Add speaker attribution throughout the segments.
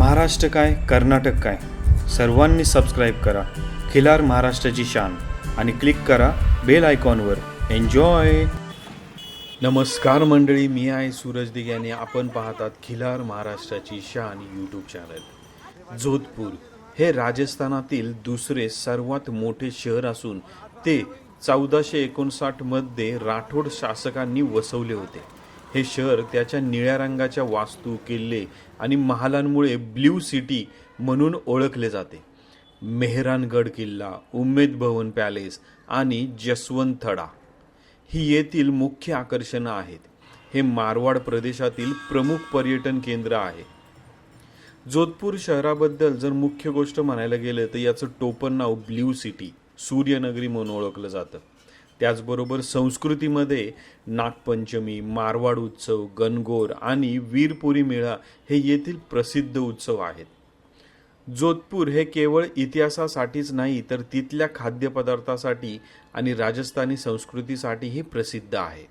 Speaker 1: महाराष्ट्र काय कर्नाटक काय सर्वांनी सबस्क्राईब करा खिलार महाराष्ट्राची शान आणि क्लिक करा बेल आयकॉनवर. एन्जॉय. नमस्कार मंडळी, मी आहे सूरज दिघे आणि आपण पाहतात खिलार महाराष्ट्राची शान यूट्यूब चॅनल. जोधपूर हे राजस्थानातील दुसरे सर्वात मोठे शहर असून ते 1459 मध्ये राठोड शासकांनी वसवले होते. हे शहर त्याच्या निळ्या रंगाच्या वास्तू, किल्ले आणि महालांमुळे ब्ल्यू सिटी म्हणून ओळखले जाते. मेहरानगड किल्ला, उम्मेद भवन पॅलेस आणि जसवंत थडा ही येथील मुख्य आकर्षणं आहेत. हे मारवाड प्रदेशातील प्रमुख पर्यटन केंद्र आहे. जोधपूर शहराबद्दल जर मुख्य गोष्ट म्हणायला गेलं तर याचं टोपण नाव ब्ल्यू सिटी, सूर्यनगरी म्हणून ओळखलं जातं. त्याचबरोबर संस्कृतीमध्ये नागपंचमी, मारवाड उत्सव, गणगौर आणि वीरपुरी मेळा हे येथील प्रसिद्ध उत्सव आहेत. जोधपूर हे केवळ इतिहासासाठीच नाही तर तिथल्या खाद्यपदार्थासाठी आणि राजस्थानी संस्कृतीसाठीही प्रसिद्ध आहे.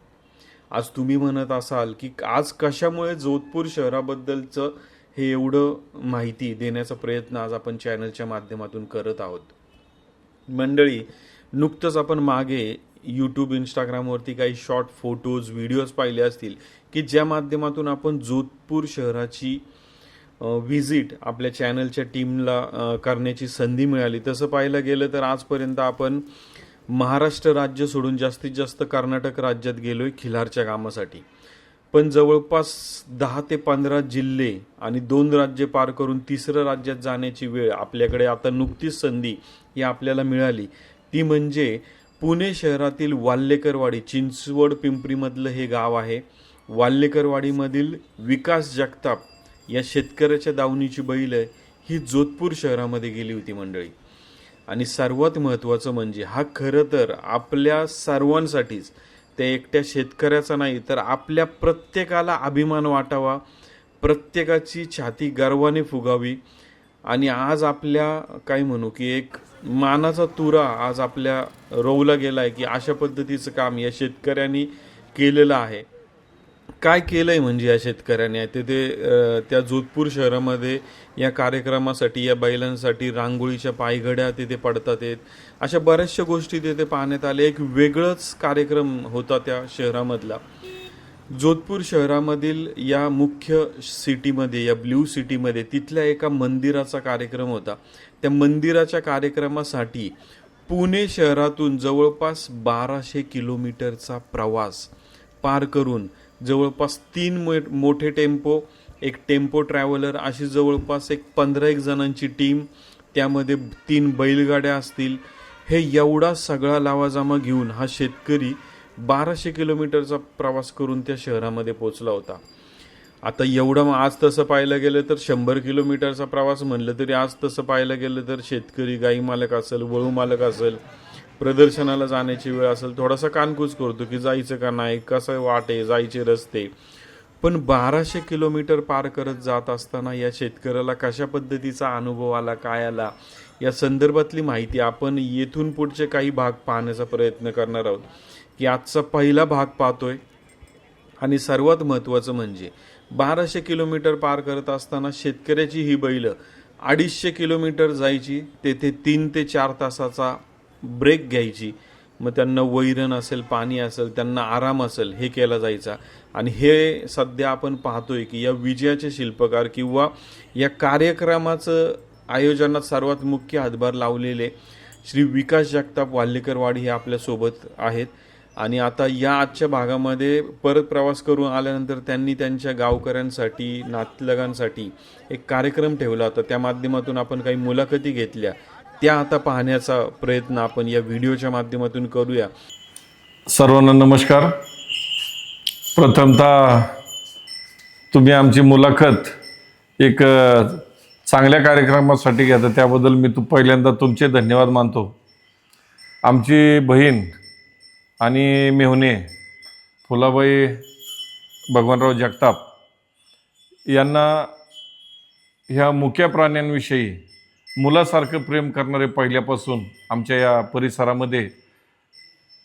Speaker 1: आज तुम्ही म्हणत असाल की आज कशामुळे जोधपूर शहराबद्दलचं हे एवढं माहिती देण्याचा प्रयत्न आज आपण चॅनलच्या माध्यमातून करत आहोत. मंडळी, नुकतंच आपण मागे यूट्यूब, इंस्टाग्रामवरती काही शॉर्ट फोटोज, व्हिडिओज पाहिले असतील की ज्या माध्यमातून आपण जोधपूर शहराची व्हिजिट आपल्या चॅनलच्या टीमला करण्याची संधी मिळाली. तसं पाहायला गेलं तर आजपर्यंत आपण महाराष्ट्र राज्य सोडून जास्तीत जास्त कर्नाटक राज्यात गेलोय खिलारच्या कामासाठी. पण जवळपास 10 ते 15 जिल्हे आणि 2 राज्ये पार करून तिसरं राज्यात जाण्याची वेळ आपल्याकडे आता नुकतीच संधी ही आपल्याला मिळाली. ती म्हणजे पुणे शहरातील वाल्लेकरवाडी, चिंचवड पिंपरीमधलं हे गाव आहे. वाल्लेकरवाडीमधील विकास जगताप या शेतकऱ्याच्या दावणीची बैल ही जोधपूर शहरामध्ये गेली होती मंडळी. आणि सर्वात महत्त्वाचं म्हणजे हा खरं तर आपल्या सर्वांसाठीच, त्या एकट्या शेतकऱ्याचा नाही तर आपल्या प्रत्येकाला अभिमान वाटावा, प्रत्येकाची छाती गर्वाने फुगावी. आणि आज आपल्या काय म्हणू की एक मानाचा तुरा आज आपल्या रोवला गेला आहे की अशा पद्धतीचं काम या शेतकऱ्यांनी केलेलं आहे. काय केलंय म्हणजे या शेतकऱ्याने ते त्या जोधपूर शहरामध्ये या कार्यक्रमासाठी, या बैलांसाठी रांगोळीच्या पायघड्या तिथे पडतात आहेत. अशा बऱ्याचशा गोष्टी तिथे पाहण्यात आल्या. एक वेगळंच कार्यक्रम होता त्या शहरामधला. जोधपूर शहरामधील या मुख्य सिटीमध्ये, या ब्ल्यू सिटीमध्ये तिथल्या एका मंदिराचा कार्यक्रम होता. त्या मंदिराच्या कार्यक्रमासाठी पुणे शहरातून जवळपास 1200 किलोमीटरचा प्रवास पार करून जवळपास 3 मोठे टेम्पो, एक टेम्पो ट्रॅव्हलर, अशी जवळपास एक 15 जणांची टीम, त्यामध्ये 3 बैलगाड्या असतील, हे एवढा सगळा लावाजमा घेऊन हा शेतकरी 1200 किलोमीटरचा प्रवास करून त्या शहरामध्ये पोचला होता. आता एवढं आज तसं पाहायला गेलं तर 100 किलोमीटरचा प्रवास म्हणलं तरी आज तसं पाहायला गेलं तर शेतकरी, गाई मालक असेल, वळू मालक असेल, प्रदर्शनाला जाण्याची वेळ असेल, थोडासा कानकूच करतो की जायचं का नाही, कसं वाटे, जायचे रस्ते. पण 1200 किलोमीटर पार करत जात असताना या शेतकऱ्याला कशा पद्धतीचा अनुभव आला, काय आला, या संदर्भातली माहिती आपण येथून पुढचे काही भाग पाहण्याचा प्रयत्न करणार आहोत. की आजचा पहिला भाग पाहतोय. आणि सर्वात महत्त्वाचं म्हणजे 1200 किलोमीटर पार करत असताना शेतकऱ्याची ही बैल 250 किलोमीटर जायची, तेथे 3 ते 4 तासाचा ब्रेक घ्यायची. मग त्यांना वैरण असेल, पाणी असेल, त्यांना आराम असेल, हे केला जायचा. आणि हे सध्या आपण पाहतोय की या विजयाचे शिल्पकार किंवा या कार्यक्रमाचं आयोजनात सर्वात मुख्य हातभार लावलेले श्री विकास जगताप वाल्लेकरवाडी हे आपल्यासोबत आहेत. आणि आता या आजच्या भागामध्ये परत प्रवास करून आल्यानंतर त्यांनी त्यांच्या गावकऱ्यांसाठी, नातलगांसाठी एक कार्यक्रम ठेवला होता. त्या माध्यमातून आपण काही मुलाखती घेतल्या, त्या आता पाहण्याचा प्रयत्न आपण या व्हिडिओच्या माध्यमातून करूया.
Speaker 2: सर्वांना नमस्कार. प्रथमतः तुम्ही आमची मुलाखत एक चांगल्या कार्यक्रमासाठी घेता त्याबद्दल मी पहिल्यांदा तुमचे धन्यवाद मानतो. आमची बहीण आणि मेहुणे फुलाबाई भगवानराव जगताप यांना ह्या मुक्या प्राण्यांविषयी मुलासारखं प्रेम करणारे पहिल्यापासून आमच्या या परिसरामध्ये,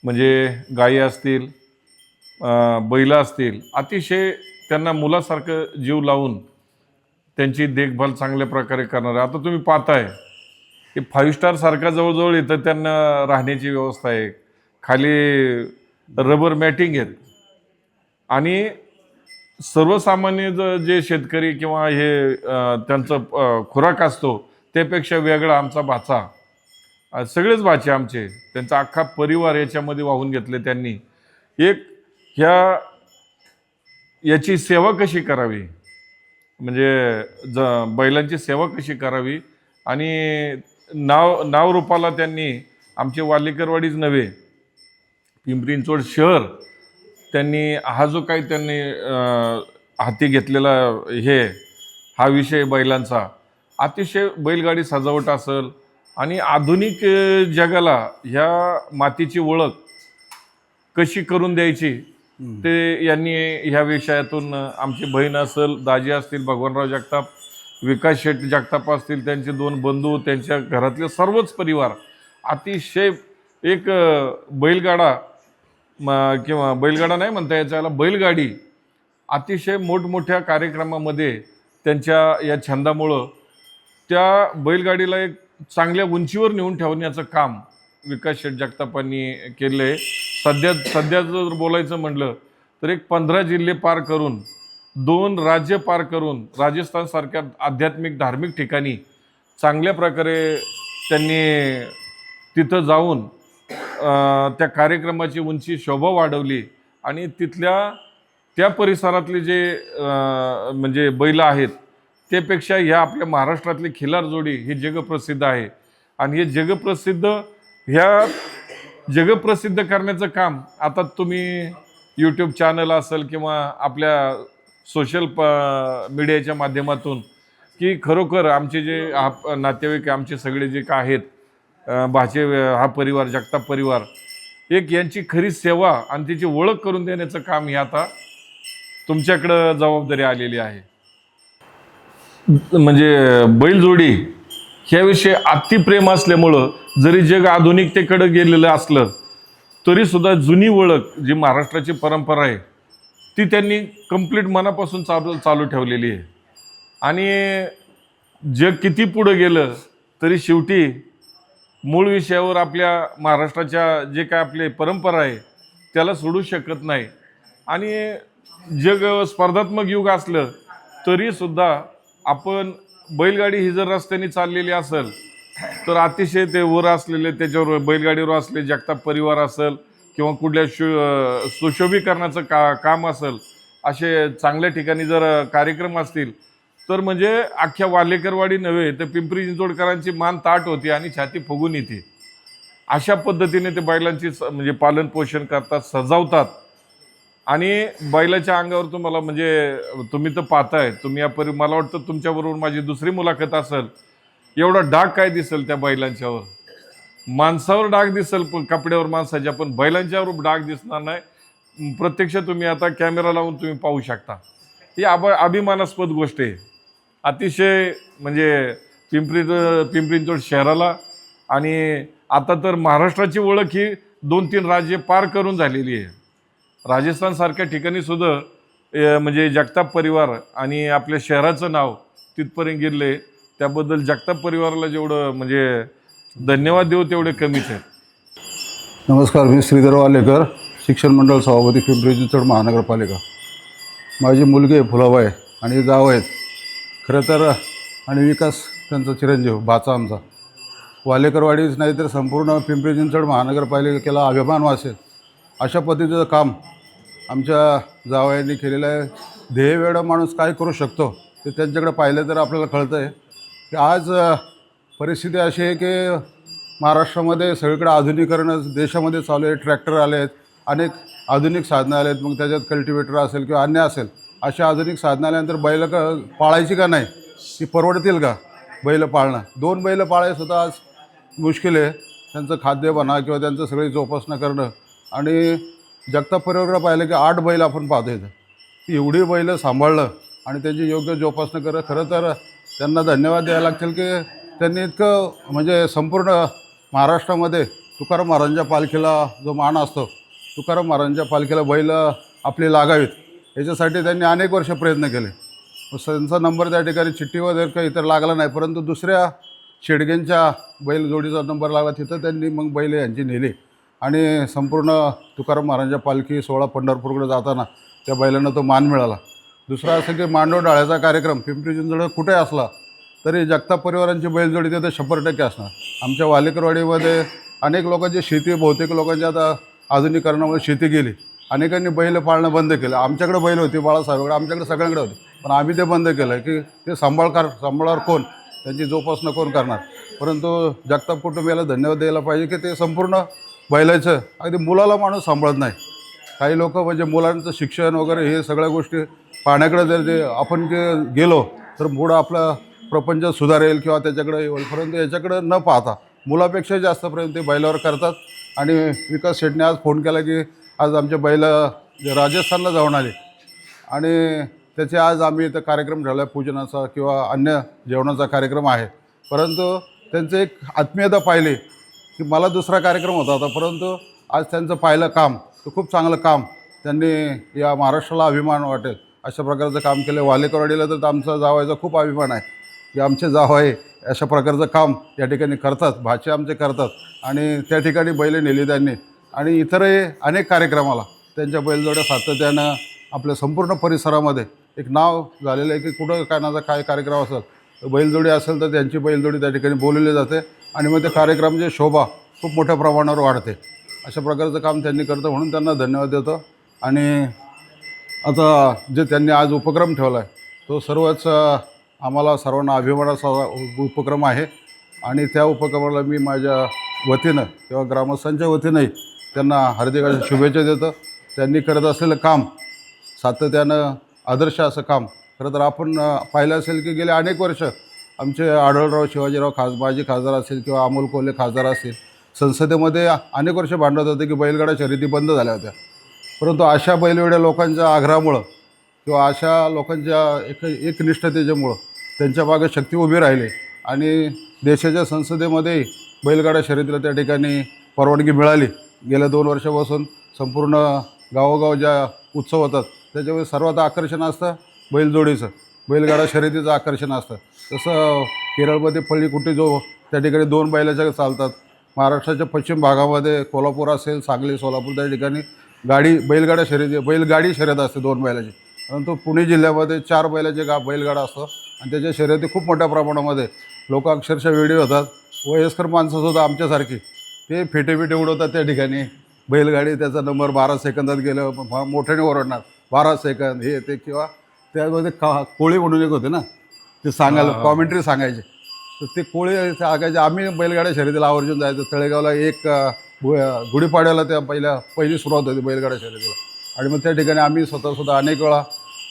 Speaker 2: म्हणजे गायी असतील, बैलं असतील, अतिशय त्यांना मुलासारखं जीव लावून त्यांची देखभाल चांगल्या प्रकारे करणारे. आता तुम्ही पाहताय की 5 स्टार सारखा जवळजवळ इथं त्यांना राहण्याची व्यवस्था आहे, खाली रबर मॅटिंग आहेत. आणि सर्वसामान्य जे शेतकरी किंवा हे त्यांचं खुराक असतो त्यापेक्षा वेगळा आमचा भाचा, सगळेच भाचे आमचे, त्यांचा अख्खा परिवार याच्यामध्ये वाहून घेतले त्यांनी. एक याची सेवा कशी करावी, म्हणजे बैलांची सेवा कशी करावी, आणि नावरूपाला त्यांनी आमचे वालेकरवाडीच नव्हे, पिंपरी चिंचवड शहर त्यांनी हा जो काही त्यांनी हाती घेतलेला हा विषय बैलांचा, अतिशय बैलगाडी सजावट असेल आणि आधुनिक जगाला ह्या मातीची ओळख कशी करून द्यायची ते यांनी ह्या विषयातून, आमची बहीण असेल, दाजी असतील, भगवानराव जगताप, विकास शेठ जगताप असतील, त्यांचे 2 बंधू, त्यांच्या घरातले सर्वच परिवार अतिशय एक बैलगाडा किंवा बैलगाडा नाही म्हणता यायचा, याला बैलगाडी अतिशय मोठमोठ्या कार्यक्रमामध्ये त्यांच्या या छंदामुळं त्या बैलगाडीला एक चांगल्या उंचीवर नेऊन ठेवण्याचं काम विकास शेठ जगतापांनी केलं आहे. सध्या जर बोलायचं म्हटलं तर एक 15 जिल्हे पार करून, 2 राज्य पार करून, राजस्थानसारख्या आध्यात्मिक धार्मिक ठिकाणी चांगल्या प्रकारे त्यांनी तिथं जाऊन त्या कार्यक्रमाची उंची शोभा वाढवली. आणि त्या परिसरातले जे म्हणजे बैल आहेत त्यापेक्षा ह्या आपल्या महाराष्ट्रातली खिलार जोडी ही जगप्रसिद्ध आहे. आणि हे जगप्रसिद्ध करण्याचं काम आता तुम्ही यूट्यूब चॅनल असेल किंवा आपल्या सोशल मीडियाच्या माध्यमातून, की खरोखर आमचे जे नातेवाईक आमचे सगळे जे काय आहेत, भाचे हा परिवार, जगताप परिवार, एक यांची खरी सेवा आणि तिची ओळख करून देण्याचं काम हे आता तुमच्याकडं जबाबदारी आलेली आहे. म्हणजे बैलजोडी ह्याविषयी अतिप्रेम असल्यामुळं जरी जग आधुनिकतेकडे गेलेलं असलं तरीसुद्धा जुनी ओळख जी महाराष्ट्राची परंपरा आहे ती त्यांनी कंप्लीट मनापासून चालू ठेवलेली आहे. आणि जग किती पुढं गेलं तरी शेवटी मूळ विषयावर आपल्या महाराष्ट्राच्या जे काय आपले परंपरा आहे त्याला सोडू शकत नाही. आणि जग स्पर्धात्मक युग असलं तरीसुद्धा आपण बैलगाडी ही जर रस्त्याने चाललेली असेल तर अतिशय ते वर असलेले, त्याच्यावर बैलगाडीवर असले जगताप परिवार असेल किंवा कुठल्या सुशोभीकरणाचं काम असेल, असे चांगल्या ठिकाणी जर कार्यक्रम असतील तर म्हणजे अख्ख्या वालेकरवाडी नव्हे तर पिंपरी चिंचवडकरांची मान ताट होती आणि छाती फुगून येते. अशा पद्धतीने ते बैलांची म्हणजे पालन पोषण करतात, सजावतात. आणि बैलाच्या अंगावर तुम्हाला म्हणजे तुम्ही तर पाहताय, तुम्ही मला वाटतं तुमच्याबरोबर माझी दुसरी मुलाखत असेल, एवढा डाग काय दिसेल त्या बैलांच्यावर. माणसावर डाग दिसेल पण कपड्यावर माणसाच्या, पण बैलांच्यावर डाग दिसणार नाही. प्रत्यक्ष तुम्ही आता कॅमेरा लावून तुम्ही पाहू शकता. ही अभिमानास्पद गोष्ट आहे अतिशय. म्हणजे पिंपरी चिंचवड शहराला आणि आता तर महाराष्ट्राची ओळख ही 2-3 राज्ये पार करून झालेली आहे. राजस्थानसारख्या ठिकाणी सुद्धा म्हणजे जगताप परिवार आणि आपल्या शहराचं नाव तिथपर्यंत गेले. त्याबद्दल जगताप परिवाराला जेवढं म्हणजे धन्यवाद देऊ तेवढे कमीच आहेत.
Speaker 3: नमस्कार, मी श्रीधर वालेकर, शिक्षण मंडळ सभापती, पिंपरी चिंचवड महानगरपालिका. माझी मुलगी आहे फुलाबाई आणि जाव आहेत खरं तर, आणि विकास त्यांचा चिरंजीव भाचा आमचा. वालेकरवाडीच नाही तर संपूर्ण पिंपरी चिंचवड महानगरपालिकेला अभिमान वासेल अशा पद्धतीचं काम आमच्या जावयांनी केलेलं आहे. ध्येयवेडा माणूस काय करू शकतो ते त्यांच्याकडे पाहिलं तर आपल्याला कळतं आहे की आज परिस्थिती अशी आहे की महाराष्ट्रामध्ये सगळीकडे आधुनिकीकरण देशामध्ये चालू आहे. ट्रॅक्टर आले आहेत, अनेक आधुनिक साधनं आले आहेत, मग त्याच्यात कल्टिवेटर असेल किंवा अन्य असेल, अशा आधुनिक साधनं आल्यानंतर बैल पाळायची का नाही, ती परवडतील का बैल पाळणं. 2 बैल पाळायसुद्धा आज मुश्किल आहे. त्यांचं खाद्य म्हणा किंवा त्यांचं सगळी जोपासना करणं. आणि जगताप परिवाराकडे पाहिलं की 8 बैल आपण पाहतो इथं. एवढी बैल सांभाळलं आणि त्यांची योग्य जोपासना करणं, खरं तर त्यांना धन्यवाद द्यायला लागतील की त्यांनी इतकं म्हणजे संपूर्ण महाराष्ट्रामध्ये तुकाराम महाराजांच्या पालखीला जो मान असतो, तुकाराम महाराजांच्या पालखीला बैल आपली लागावीत याच्यासाठी त्यांनी अनेक वर्ष प्रयत्न केले. त्यांचा नंबर त्या ठिकाणी चिठ्ठीवर काही इतर लागला नाही, परंतु दुसऱ्या शेडग्यांच्या बैलजोडीचा नंबर लागला. तिथं त्यांनी मग बैल यांची नेली आणि संपूर्ण तुकाराम महाराजांच्या पालखी सोहळा पंढरपूरकडे जाताना त्या बैलांना तो मान मिळाला. दुसरा असं की मांडव डाळ्याचा कार्यक्रम पिंपरी चिंचवड कुठे असला तरी जगताप परिवारांची बैलजोडी तिथे 100% असणार. आमच्या वालेकरवाडीमध्ये अनेक लोकांची शेती, बहुतेक लोकांची आता आधुनिकीकरणामुळे शेती गेली, अनेकांनी बैल पाळणं बंद केलं. आमच्याकडे बैल होती बाळासाहेबांकडे, आमच्याकडे सगळ्यांकडे होती, पण आम्ही ते बंद केलं की ते सांभाळणार कोण, त्यांची जोपासना कोण करणार. परंतु जगताप कुटुंबियाला धन्यवाद द्यायला पाहिजे की ते संपूर्ण बैलाचं, अगदी मुलाला माणूस सांभाळत नाही. काही लोक म्हणजे मुलांचं शिक्षण वगैरे हे सगळ्या गोष्टी पाहण्याकडे जर ते आपण गेलो तर पुढं आपला प्रपंच सुधारेल किंवा त्याच्याकडे येईल, परंतु याच्याकडं न पाहता मुलापेक्षा जास्त प्रयत्न ते बैलावर करतात. आणि विकास शेटने आज फोन केला की आज आमचे बैल राजस्थानला जाऊन आले आणि त्याचे आज आम्ही इथं कार्यक्रम ठेवला आहे, पूजनाचा किंवा अन्य जेवणाचा कार्यक्रम आहे. परंतु त्यांचं एक आत्मीयता पाहिली की मला दुसरा कार्यक्रम होता, परंतु आज त्यांचं पाहिलं काम तर खूप चांगलं काम त्यांनी या महाराष्ट्राला अभिमान वाटेल अशा प्रकारचं काम केलं. वालेकरवाडीला तर आमचा जावायचा खूप अभिमान आहे की आमचे जावई अशा प्रकारचं काम या ठिकाणी करतात, भाचे आमचे करतात आणि त्या ठिकाणी बैल नेली त्यांनी. आणि इतरही अनेक कार्यक्रमाला त्यांच्या बैलजोड्या सातत्यानं आपल्या संपूर्ण परिसरामध्ये एक नाव झालेलं आहे की कुठं कानाचा काय कार्यक्रम असेल तर बैलजोडी असेल तर त्यांची बैलजोडी त्या ठिकाणी बोलवली जाते आणि मग ते कार्यक्रमाची शोभा खूप मोठ्या प्रमाणावर वाढते. अशा प्रकारचं काम त्यांनी करतं, म्हणून त्यांना धन्यवाद देतो. आणि आता जे त्यांनी आज उपक्रम ठेवला आहे तो सर्वच आम्हाला सर्वांना अभिमानाचा उपक्रम आहे आणि त्या उपक्रमाला मी माझ्या वतीनं किंवा ग्रामस्थांच्या वतीनंही त्यांना हार्दिक अशा शुभेच्छा देतो. त्यांनी करत असलेलं काम सातत्यानं आदर्श असं काम खरं तर आपण पाहिलं असेल की गेले अनेक वर्ष आमचे आढळराव शिवाजीराव माजी खासदार असेल किंवा अमोल कोल्हे खासदार असतील, संसदेमध्ये अनेक वर्ष भांडत होते की बैलगाडा शर्यती बंद झाल्या होत्या. परंतु अशा बैलवेड्या लोकांच्या आग्रहामुळं किंवा अशा लोकांच्या एकनिष्ठतेच्यामुळं त्यांच्या मागे शक्ती उभी राहिली आणि देशाच्या संसदेमध्ये बैलगाडा शर्यतीला त्या ठिकाणी परवानगी मिळाली. गेल्या 2 वर्षापासून संपूर्ण गावोगाव ज्या उत्सव होतात त्याच्यामध्ये सर्वात आकर्षण असतं बैलजोडीचं, बैलगाडा शर्यतीचं आकर्षण असतं. तसं केरळमध्ये पल्लीकुट्टी जो त्या ठिकाणी 2 बैलाच्या चालतात. महाराष्ट्राच्या पश्चिम भागामध्ये कोल्हापूर असेल, सांगली, सोलापूर त्या ठिकाणी बैलगाडा शर्यती बैलगाडी शर्यत असते 2 बैलाची. परंतु पुणे जिल्ह्यामध्ये 4 बैलाचे बैलगाडा असतो आणि त्याच्या शर्यती खूप मोठ्या प्रमाणामध्ये लोक अक्षरशः वेळी होतात. वयस्कर माणसंसुद्धा आमच्यासारखी ते फेटे उडवतात त्या ठिकाणी. बैलगाडी त्याचा नंबर 12 सेकंदात गेलं मोठ्याने ओरडणार 12 सेकंद हे ते, किंवा त्यामध्ये कोळी म्हणून एक होते ना ते सांगायला कॉमेंट्री सांगायचे, तर ते कोळी सांगायचे. आम्ही बैलगाड्या शर्यतीला आवर्जून जायचं. तळेगावला एक गुढीपाड्याला त्या पहिली सुरुवात होती बैलगाड्या शर्यतीला आणि मग त्या ठिकाणी आम्ही स्वतःसुद्धा अनेक वेळा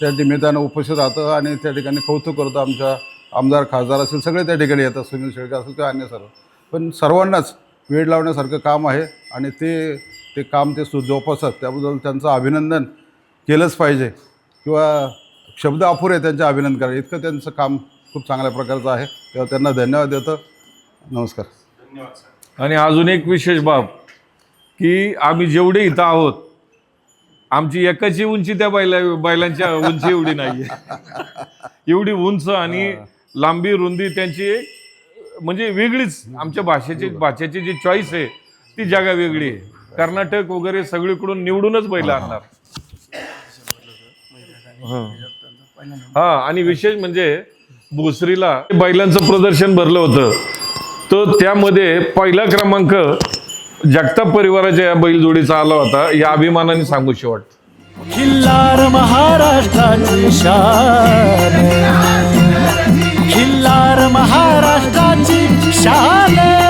Speaker 3: त्या निमित्तानं उपस्थित राहतो आणि त्या ठिकाणी कौतुक करतो. आमच्या आमदार खासदार असेल सगळे त्या ठिकाणी येतात, सुनील शेळके असेल किंवा अन्य सर्व. पण सर्वांनाच वेळ लावण्यासारखं काम आहे आणि ते काम ते जोपासतात, त्याबद्दल त्यांचं अभिनंदन केलंच पाहिजे किंवा शब्द अपुरे त्यांचं अभिनंदन करायचं, इतकं त्यांचं काम खूप चांगल्या प्रकारचं आहे. तेव्हा त्यांना धन्यवाद देतो. नमस्कार.
Speaker 2: आणि अजून एक विशेष बाब की आम्ही जेवढे इथं आहोत आमची एकाची उंची त्या बैलांच्या उंची एवढी नाही आहे. एवढी उंच आणि लांबी रुंदी त्यांची म्हणजे वेगळीच. आमच्या भाषेची जी चॉईस आहे ती जागा वेगळी आहे. कर्नाटक वगैरे सगळीकडून निवडूनच बैल आणणार. हा, आणि विशेष म्हणजे भोसरीला बैलांचं प्रदर्शन भरलं होतं, तर त्यामध्ये पहिला क्रमांक जगताप परिवाराच्या या बैलजोडीचा आला होता. या अभिमानाने सांगूशी वाटतं.
Speaker 4: खिल्लार महाराष्ट्राची शान, खिल्लार महाराष्ट्राची शान.